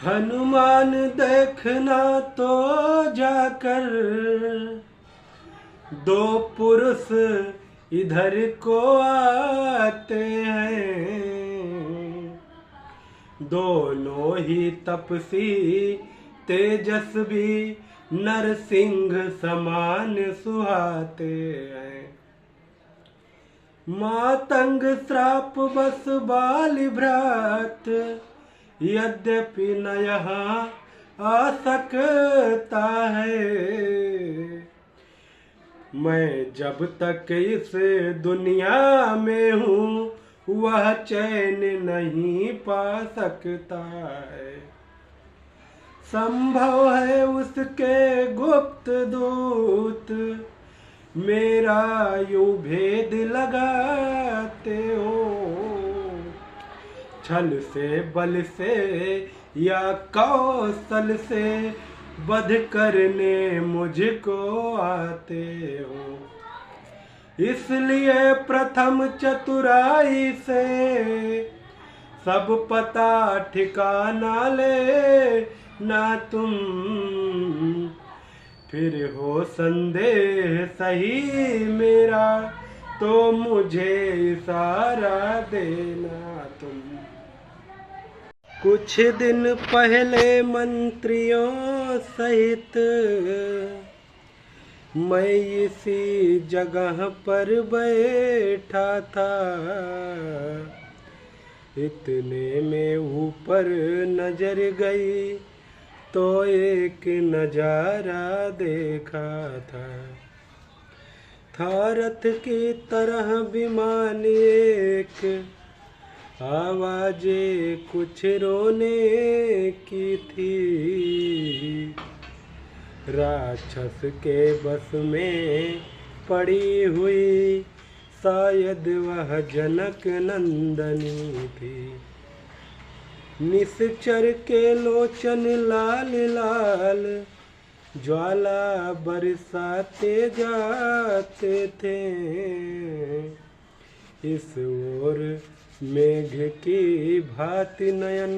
हनुमान देखना तो जाकर दो पुरुष इधर को आते हैं। दोनों ही तपसी तेजस्वी नरसिंह समान सुहाते हैं। मातंग श्राप बस बाल भ्रात यद्यपि न यहाँ आ सकता है। मैं जब तक इस दुनिया में हूँ वह चैन नहीं पा सकता है। संभव है उसके गुप्त दूत मेरा यूं भेद लगाते हो। छल से बल से या कौशल से वध करने मुझको आते हो। इसलिए प्रथम चतुराई से सब पता ठिकाना ले ना तुम। फिर हो संदेह सही मेरा तो मुझे इशारा देना तुम। कुछ दिन पहले मंत्रियों सहित मैं इसी जगह पर बैठा था। इतने में ऊपर नजर गई तो एक नजारा देखा था रथ की तरह विमान एक। आवाजें कुछ रोने की थी। राक्षस के बस में पड़ी हुई शायद वह जनक नंदनी थी। निश्चर के लोचन लाल लाल ज्वाला बरसाते जाते थे। इस ओर मेघ की भांति नयन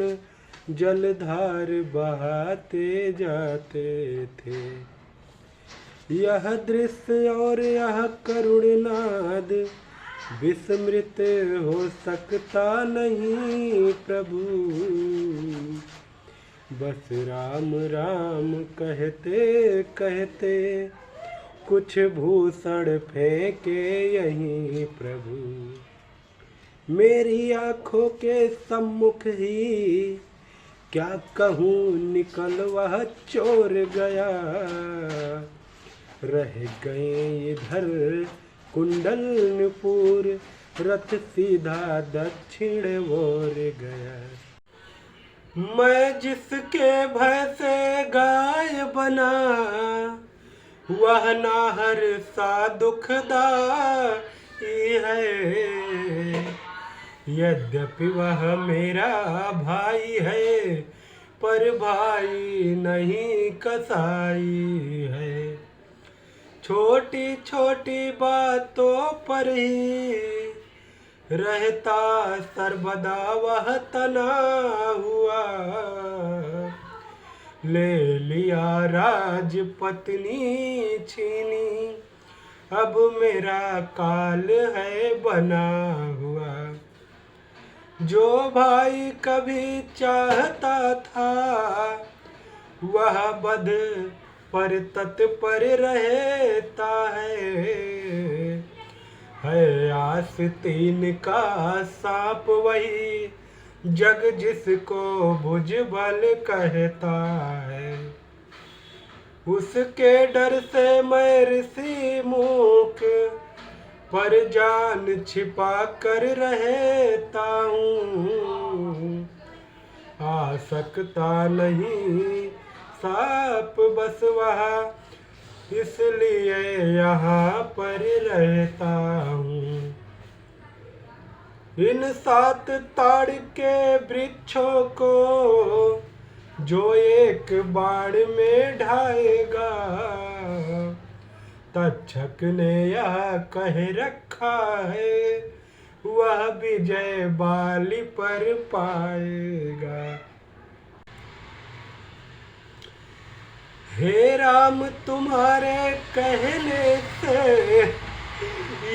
जलधार बहाते जाते थे। यह दृश्य और यह करुणनाद विस्मृत हो सकता नहीं प्रभु। बस राम राम कहते कहते कुछ भूषण फेंके यहीं प्रभु। मेरी आँखों के सम्मुख ही क्या कहूँ निकल वह चोर गया। रह गए इधर कुंडलपुर रथ सीधा दक्षिण ओर गया। मैं जिसके भय से गाय बना वह नाहर सा दुखदाई है। यद्यपि वह मेरा भाई है पर भाई नहीं कसाई है। छोटी छोटी बातों पर ही रहता सर्वदा वह तना हुआ। ले लिया राज पत्नी छीनी अब मेरा काल है बना हुआ। जो भाई कभी चाहता था वह बध पर तत्पर रहता है आस्तीन का सांप वही जग जिसको भुजबल कहता है। उसके डर से मैं ऋषि मूक पर जान छिपा कर रहता हूँ। आ सकता नहीं सांप बस वहाँ इसलिए यहाँ पर रहता हूँ। इन 7 ताड़ के वृक्षों को जो एक बाण में ढाएगा तक्षक ने यह कह रखा है वह विजय बाली पर पाएगा। हे राम तुम्हारे कहने से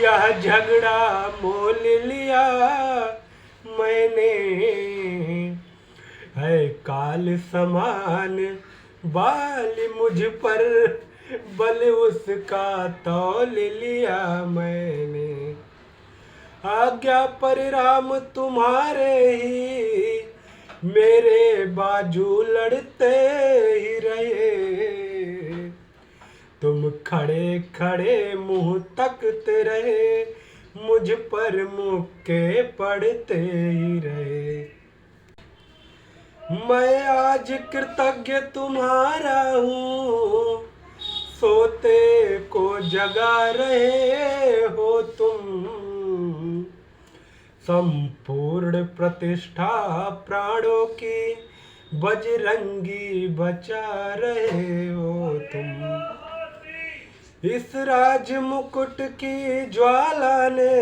यह झगड़ा मोल लिया मैंने, है काल समान बाल मुझ पर बल उसका तौल लिया मैंने। आज्ञा पर राम तुम्हारे ही मेरे बाजू लड़ते ही रहे, तुम खड़े खड़े मुंह तकते रहे, मुझ पर मुक्के पड़ते ही रहे। मैं आज कृतज्ञ तुम्हारा हूँ, सोते को जगा रहे हो तुम, संपूर्ण प्रतिष्ठा प्राणों की बजरंगी बचा रहे हो तुम। इस राज मुकुट की ज्वाला ने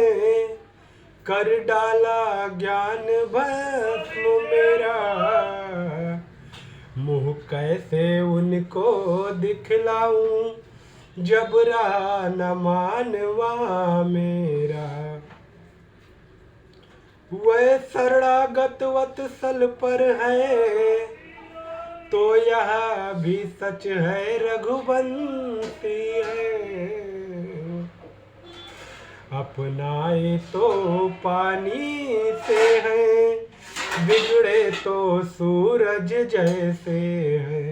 कर डाला ज्ञान भस्म मेरा, मुँह कैसे उनको दिखलाऊं जब रहा न मानवा मेरा। वह शरणागत वत्सल पर है तो यह भी सच है रघुवंशी है, अपनाए तो पानी से है, बिगड़े तो सूरज जैसे है।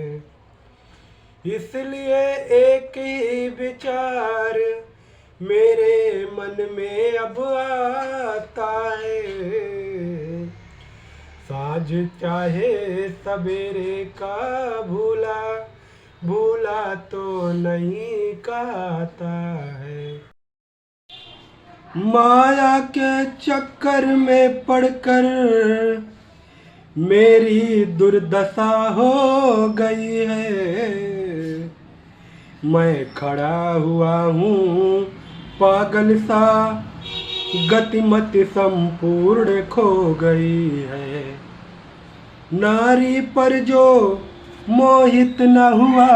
इसलिए एक ही विचार मेरे मन में अब आता है, साँझ चाहे सवेरे का भूला भूला तो नहीं कहता है। माया के चक्कर में पड़कर मेरी दुर्दशा हो गई है, मैं खड़ा हुआ हूँ पागल सा, गतिमति संपूर्ण खो गई है। नारी पर जो मोहित न हुआ,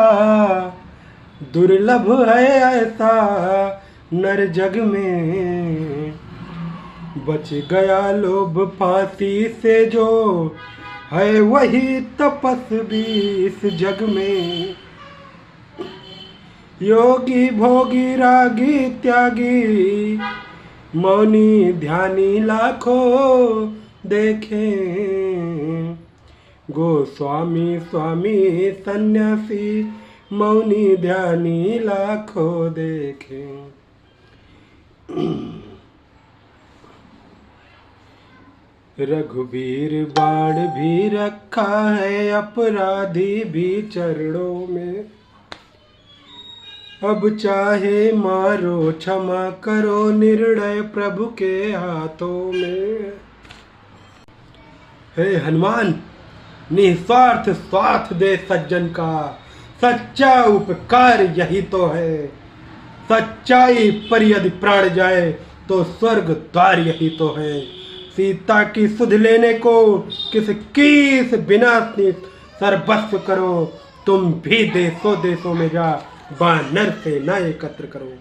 दुर्लभ है ऐसा नर जग में। बच गया लोभ फांसी से जो है वही तपस्वी इस जग में। योगी भोगी रागी त्यागी मौनी ध्यानी लाखों देखें, गोस्वामी स्वामी सन्यासी मौनी ध्यानी लाखों देखें। रघुवीर बाण भी रखा है अपराधी भी चरणों में, अब चाहे मारो क्षमा करो निर्णय प्रभु के हाथों में। हे हनुमान निस्वार्थ स्वार्थ दे सज्जन का, सच्चा उपकार यही तो है। सच्चाई पर यदि प्राण जाए तो स्वर्ग द्वार यही तो है। सीता की सुध लेने को किस विनाश सर्वस्व करो, तुम भी देशों देशों में जा बानर सेना एकत्र करो।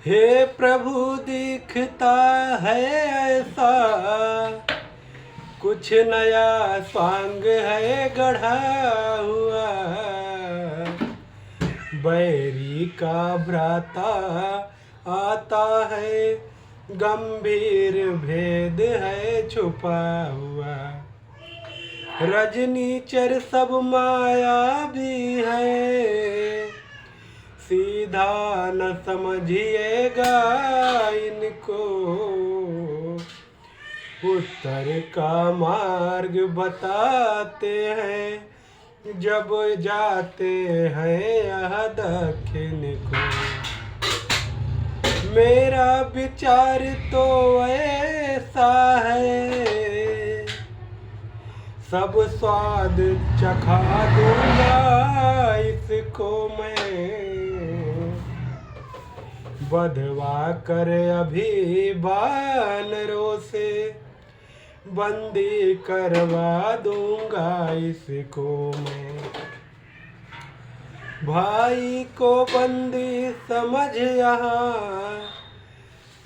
हे प्रभु दिखता है ऐसा कुछ नया स्वांग है गढ़ा हुआ, बैरी का भ्राता आता है गंभीर भेद है छुपा हुआ। रजनीचर सब माया भी है, सीधा न समझिएगा इनको। उत्तर का मार्ग बताते हैं जब जाते हैं यह दक्षिण को। मेरा विचार तो ऐसा है सब स्वाद चखा दूंगा इसको मैं, बधवा कर अभी बानरों से बंदी करवा दूंगा इसको मैं। भाई को बंदी समझ यहाँ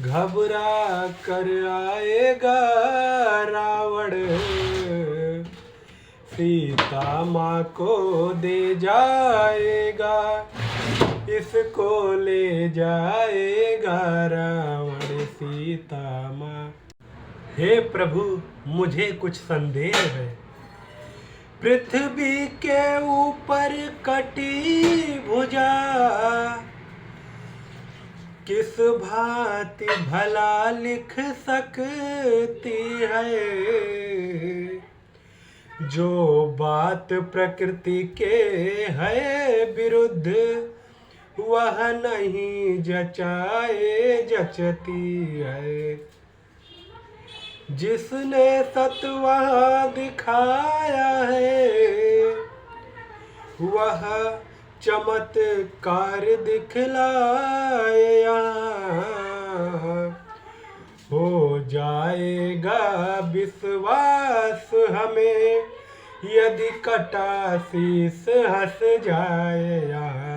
घबरा कर आएगा रावण, सीता माँ को दे जाएगा, इसको ले जाएगा रावण सीता माँ। हे प्रभु मुझे कुछ संदेह है, पृथ्वी के ऊपर कटी भुजा, किस भांति भला लिख सकती है, जो बात प्रकृति के है विरुद्ध, वह नहीं जचाए जचती है। जिसने सत्व दिखाया है, वह चमत्कार दिखलाया, हो जाएगा विश्वास हमें, यदि कटा शीस हंस जाए।